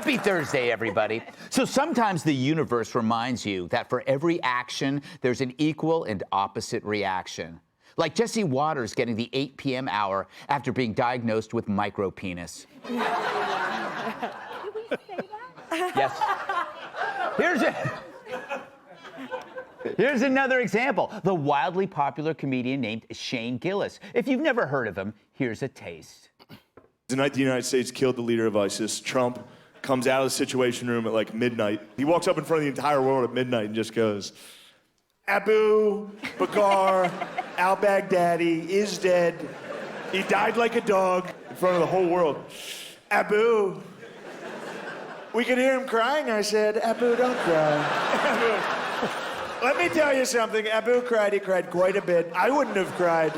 Happy Thursday, everybody. So sometimes the universe reminds you that for every action, there's an equal and opposite reaction. Like Jesse Waters getting the 8 p.m. hour after being diagnosed with micropenis. Did we say that? Yes. Here's another example. The wildly popular comedian named Shane Gillis. If you've never heard of him, here's a taste. The night the United States killed the leader of ISIS, Trump comes out of the Situation Room at like midnight. He walks up in front of the entire world at midnight and just goes, Abu Bakr al-Baghdadi is dead. He died like a dog in front of the whole world. Abu. We could hear him crying. I said, Abu, don't cry. Let me tell you something. Abu cried. He cried quite a bit. I wouldn't have cried.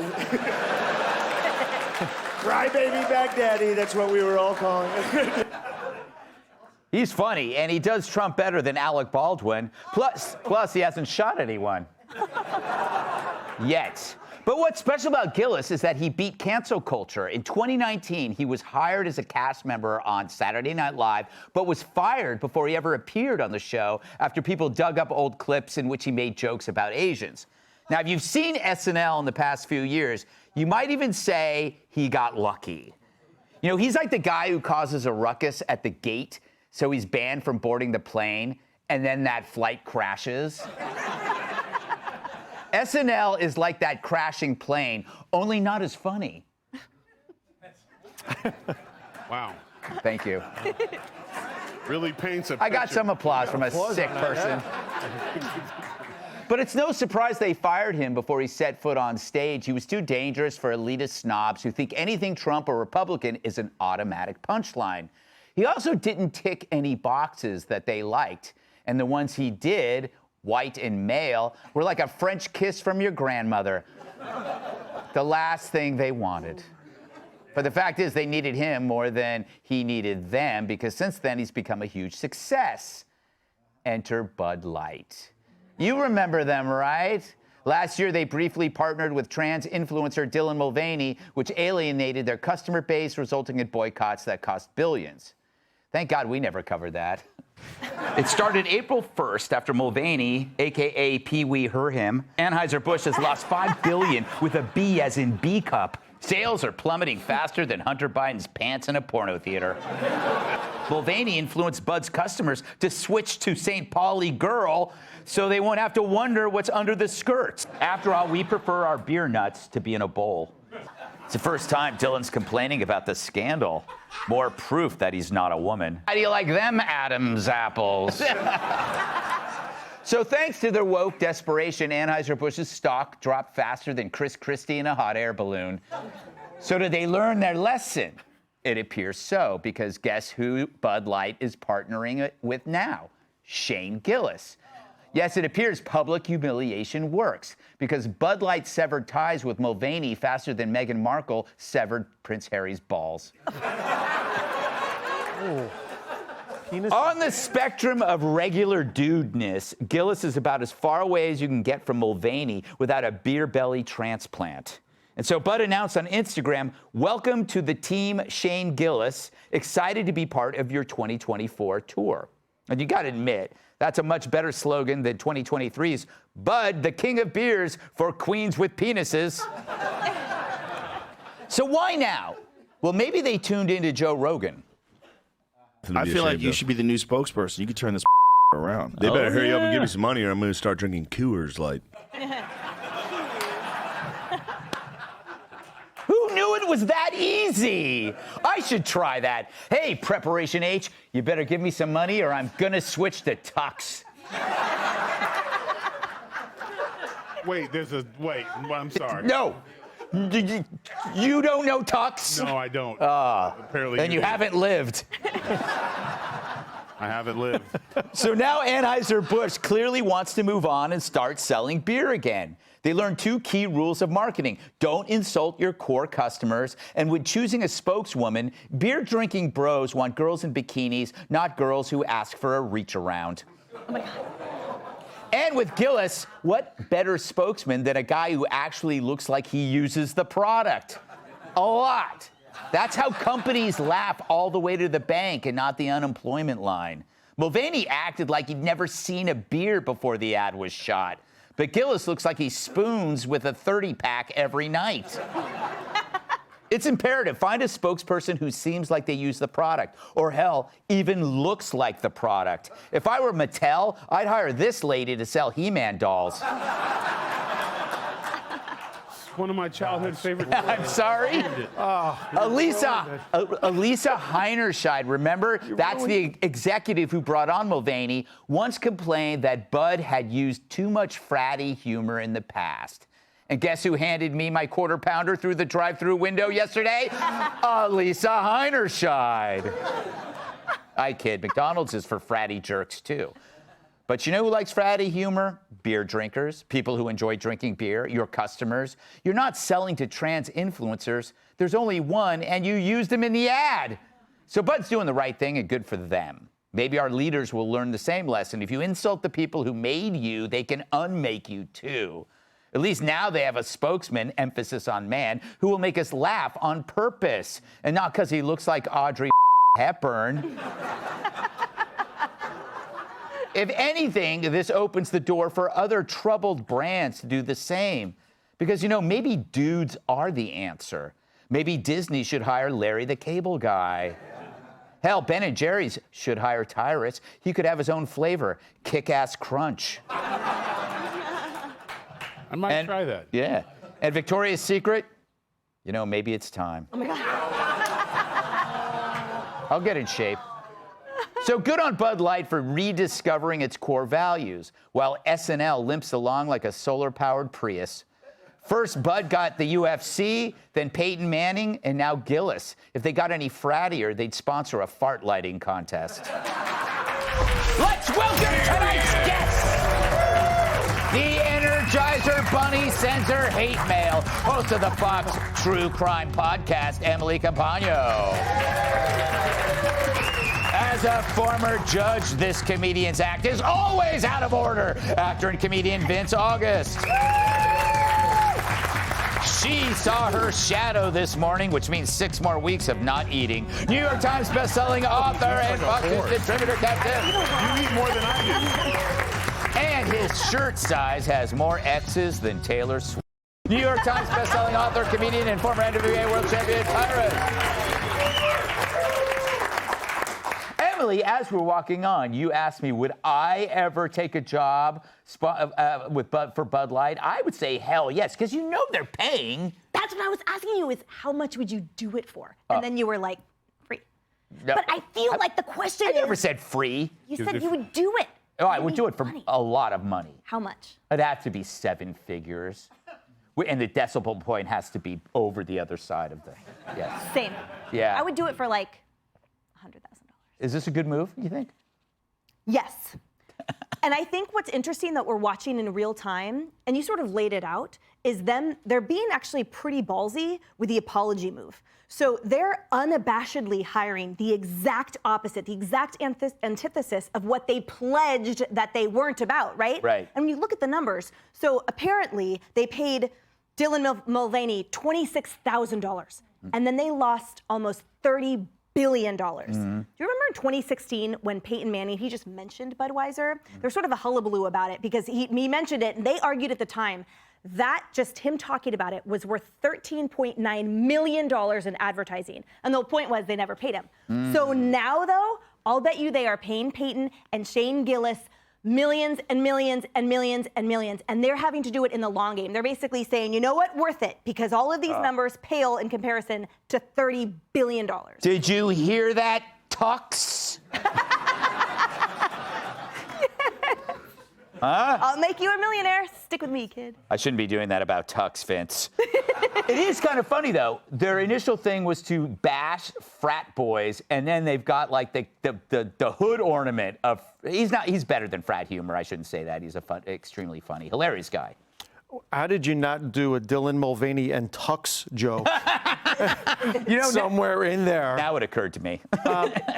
Crybaby Baghdadi, that's what we were all calling it. He's funny, and he does Trump better than Alec Baldwin. Plus he hasn't shot anyone. Yet. But what's special about Gillis is that he beat cancel culture. In 2019, he was hired as a cast member on Saturday Night Live, but was fired before he ever appeared on the show after people dug up old clips in which he made jokes about Asians. Now, if you've seen SNL in the past few years, you might even say he got lucky. You know, he's like the guy who causes a ruckus at the gate, so he's banned from boarding the plane, and then that flight crashes. SNL is like that crashing plane, only not as funny. Wow. Thank you. Really paints a picture. I got some applause from a sick person. But it's no surprise they fired him before he set foot on stage. He was too dangerous for elitist snobs who think anything Trump or Republican is an automatic punchline. He also didn't tick any boxes that they liked, and the ones he did, white and male, were like a French kiss from your grandmother. The last thing they wanted. But the fact is, they needed him more than he needed them, because since then, he's become a huge success. Enter Bud Light. You remember them, right? Last year, they briefly partnered with trans influencer Dylan Mulvaney, which alienated their customer base, resulting in boycotts that cost billions. Thank God we never covered that. It started April 1st after Mulvaney, a.k.a. Pee-wee her-him, Anheuser-Busch has lost $5 billion with a B as in B cup. Sales are plummeting faster than Hunter Biden's pants in a porno theater. Mulvaney influenced Bud's customers to switch to St. Pauli Girl so they won't have to wonder what's under the skirts. After all, we prefer our beer nuts to be in a bowl. It's the first time Dylan's complaining about the scandal. More proof that he's not a woman. How do you like them Adam's apples? So thanks to their woke desperation, Anheuser-Busch's stock dropped faster than Chris Christie in a hot air balloon. So did they learn their lesson? It appears so, because guess who Bud Light is partnering with now? Shane Gillis. Yes, it appears public humiliation works, because Bud Light severed ties with Mulvaney faster than Meghan Markle severed Prince Harry's balls. Oh. On the spectrum of regular dudeness, Gillis is about as far away as you can get from Mulvaney without a beer belly transplant. And so Bud announced on Instagram, "Welcome to the team, Shane Gillis. Excited to be part of your 2024 tour." And you got to admit, that's a much better slogan than 2023's Bud, the king of beers for queens with penises. So why now? Well, maybe they tuned into Joe Rogan. I feel like you should be the new spokesperson. You could turn this around. They better hurry up and give me some money, or I'm going to start drinking Coors Light. Who knew it was that easy? I should try that. Hey, Preparation H, you better give me some money or I'm gonna switch to Tux. Wait, I'm sorry. No. You don't know Tux? No, I don't. Apparently Then you do. haven't lived. I haven't lived. So now Anheuser-Busch clearly wants to move on and start selling beer again. They learned 2 key rules of marketing. Don't insult your core customers. And when choosing a spokeswoman, beer-drinking bros want girls in bikinis, not girls who ask for a reach around. Oh my God. And with Gillis, what better spokesman than a guy who actually looks like he uses the product? A lot. That's how companies laugh all the way to the bank and not the unemployment line. Mulvaney acted like he'd never seen a beer before the ad was shot. But Gillis looks like he spoons with a 30-pack every night. It's imperative. Find a spokesperson who seems like they use the product, or hell, even looks like the product. If I were Mattel, I'd hire this lady to sell He-Man dolls. One of my childhood favorite. I'm sorry? Elisa Heinerscheid, remember? That's the executive who brought on Mulvaney, once complained that Bud had used too much fratty humor in the past. And guess who handed me my quarter pounder through the drive-through window yesterday? Elisa Heinerscheid. I kid. McDonald's is for fratty jerks, too. But you know who likes fratty humor? Beer drinkers, people who enjoy drinking beer, your customers. You're not selling to trans influencers. There's only one, and you used them in the ad. So Bud's doing the right thing, and good for them. Maybe our leaders will learn the same lesson. If you insult the people who made you, they can unmake you, too. At least now they have a spokesman, emphasis on man, who will make us laugh on purpose, and not because he looks like Audrey Hepburn. If anything, this opens the door for other troubled brands to do the same. Because, you know, maybe dudes are the answer. Maybe Disney should hire Larry the Cable Guy. Hell, Ben & Jerry's should hire Tyrus. He could have his own flavor, Kick-Ass Crunch. I might try that. Yeah. And Victoria's Secret, you know, maybe it's time. Oh my God. I'll get in shape. So good on Bud Light for rediscovering its core values, while SNL limps along like a solar-powered Prius. First, Bud got the UFC, then Peyton Manning, and now Gillis. If they got any frattier, they'd sponsor a fart lighting contest. Let's welcome tonight's guest, the Energizer Bunny sends her hate mail, host of the Fox True Crime Podcast, Emily Campagno. As a former judge, this comedian's act is always out of order. Actor and comedian Vince August. She saw her shadow this morning, which means 6 more weeks of not eating. New York Times bestselling author and Fox News distributor captain. You eat more than I And his shirt size has more X's than Taylor Swift. New York Times bestselling author, comedian, and former NWA world champion Tyrus. Emily, as we're walking on, you asked me, would I ever take a job for Bud Light? I would say hell yes, because you know they're paying. That's what I was asking you, is how much would you do it for? And then you were like, free. No, but I feel like the question I is... never said free. You said you would do it. Oh, I would do it for a lot of money. How much? It'd have to be 7 figures. And the decimal point has to be over the other side of the... Yes. Same. Yeah. I would do it for like $100,000. Is this a good move, you think? Yes. And I think what's interesting that we're watching in real time, and you sort of laid it out, is they're being actually pretty ballsy with the apology move. So they're unabashedly hiring the exact opposite, the exact antithesis of what they pledged that they weren't about, right? Right. And when you look at the numbers, so apparently they paid Dylan Mulvaney $26,000, and then they lost almost $30 billion. Do you remember in 2016 when Peyton Manning, he just mentioned Budweiser? There's sort of a hullabaloo about it because he mentioned it, and they argued at the time that just him talking about it was worth $13.9 million in advertising. And the point was they never paid him. So now, though, I'll bet you they are paying Peyton and Shane Gillis millions and millions and millions and millions, and they're having to do it in the long game. They're basically saying, you know what, worth it, because all of these numbers pale in comparison to $30 billion. Did you hear that, Tux? Huh? I'll make you a millionaire. Stick with me, kid. I shouldn't be doing that about Tux, Vince. It is kind of funny, though. Their initial thing was to bash frat boys, and then they've got like the hood ornament of he's better than frat humor. I shouldn't say that. He's extremely funny, hilarious guy. How did you not do a Dylan Mulvaney and Tux joke? Somewhere in there. Now it occurred to me.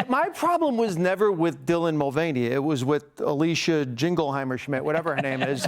My problem was never with Dylan Mulvaney. It was with Alicia Jingleheimer Schmidt, whatever her name is,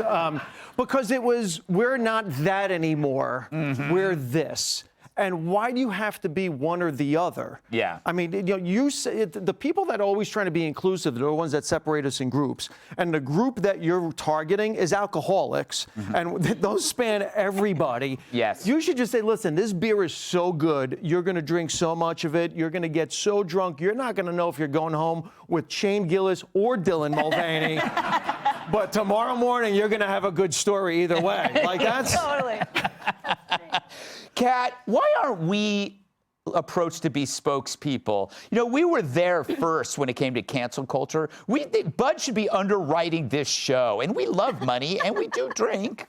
because it was, we're not that anymore. We're this. And why do you have to be one or the other? Yeah. I mean, you say the people that are always trying to be inclusive are the ones that separate us in groups. And the group that you're targeting is alcoholics. And those span everybody. Yes. You should just say, listen, this beer is so good. You're going to drink so much of it. You're going to get so drunk. You're not going to know if you're going home with Shane Gillis or Dylan Mulvaney. But tomorrow morning, you're going to have a good story either way. Like, that's... Totally. Kat, why aren't we approached to be spokespeople? You know, we were there first when it came to cancel culture. We think Bud should be underwriting this show, and we love money, and we do drink.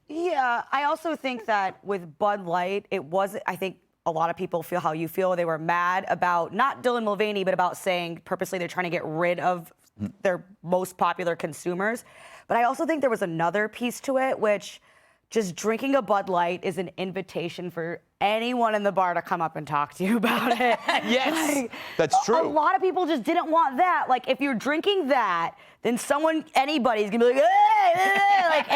Yeah, I also think that with Bud Light, it wasn't, I think a lot of people feel how you feel. They were mad about not Dylan Mulvaney, but about saying purposely they're trying to get rid of their most popular consumers. But I also think there was another piece to it, which just drinking a Bud Light is an invitation for anyone in the bar to come up and talk to you about it. Yes, Like, that's true. A lot of people just didn't want that. Like, if you're drinking that, then anybody's gonna be like, hey, like,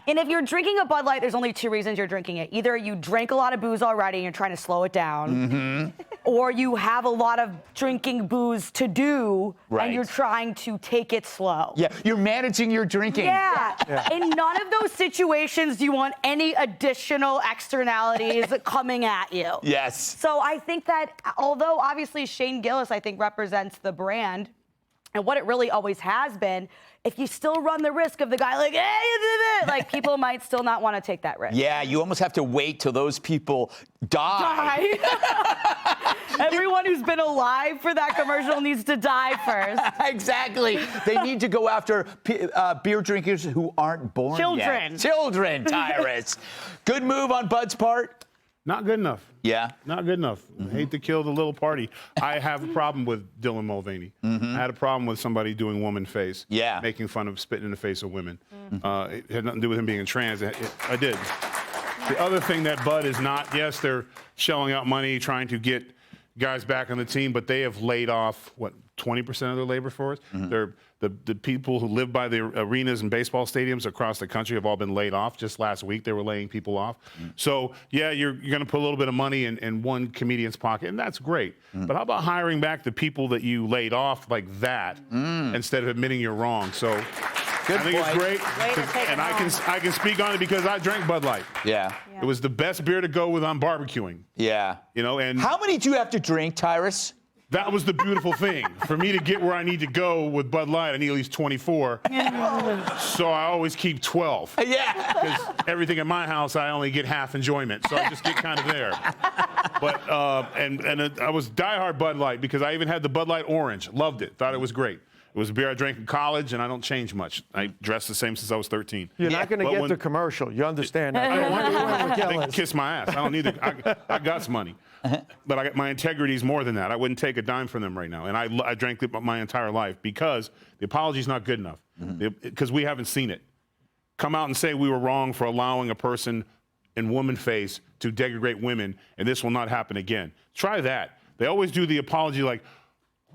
and if you're drinking a Bud Light, there's only two reasons you're drinking it. Either you drank a lot of booze already and you're trying to slow it down, or you have a lot of drinking booze to do, Right. and you're trying to take it slow. Yeah, you're managing your drinking. Yeah. In none of those situations do you want any additional externalities coming at you. Yes. So I think that although obviously Shane Gillis, I think, represents the brand and what it really always has been, if you still run the risk of the guy like, hey, like, people might still not want to take that risk. Yeah, you almost have to wait till those people die. Everyone who's been alive for that commercial needs to die first. Exactly. They need to go after beer drinkers who aren't born Children. yet. Children, Tyrus. Good move on Bud's part. Not good enough. Yeah. Not good enough. Hate to kill the little party. I have a problem with Dylan Mulvaney. I had a problem with somebody doing woman face. Yeah. Making fun of spitting in the face of women. It had nothing to do with him being trans. I did. The other thing that Bud is not, yes, they're shelling out money, trying to get guys back on the team, but they have laid off, 20% of their labor force? They're the people who live by the arenas and baseball stadiums across the country have all been laid off. Just last week, they were laying people off. So, yeah, you're going to put a little bit of money in one comedian's pocket, and that's great. But how about hiring back the people that you laid off like that instead of admitting you're wrong? So Good I think point. it's great, and I can speak on it because I drank Bud Light. Yeah. It was the best beer to go with on barbecuing. Yeah. You know, and How many do you have to drink, Tyrus? that was the beautiful thing. For me to get where I need to go with Bud Light, I need at least 24. So I always keep 12. Yeah. Because everything in my house, I only get half enjoyment. So I just get kind of there. But, I was diehard Bud Light because I even had the Bud Light Orange. Loved it. Thought it was great. It was a beer I drank in college, and I don't change much. I dress the same since I was 13. You're not going to get the commercial. You understand that. I want you to win with They Gillis. kiss my ass. I don't need I got some money. But my integrity is more than that. I wouldn't take a dime from them right now. And I drank it my entire life because the apology's not good enough. Because we haven't seen it. Come out and say we were wrong for allowing a person in woman face to degrade women, and this will not happen again. Try that. They always do the apology like,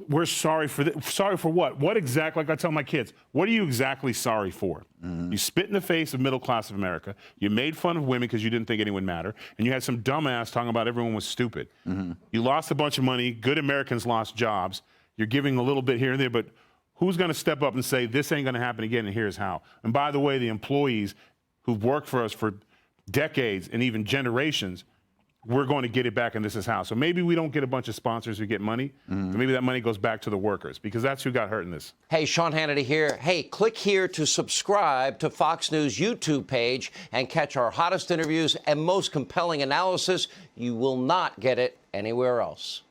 we're sorry for this. Sorry for what? What exactly, like I tell my kids, what are you exactly sorry for? You spit in the face of middle class of America. You made fun of women because you didn't think anyone mattered. And you had some dumbass talking about everyone was stupid. You lost a bunch of money. Good Americans lost jobs. You're giving a little bit here and there, but who's going to step up and say, this ain't going to happen again, and here's how? And by the way, the employees who've worked for us for decades and even generations, we're going to get it back, and this is how. So maybe we don't get a bunch of sponsors who get money, but maybe that money goes back to the workers, because that's who got hurt in this. Hey, Sean Hannity here. Hey, click here to subscribe to Fox News YouTube page and catch our hottest interviews and most compelling analysis. You will not get it anywhere else.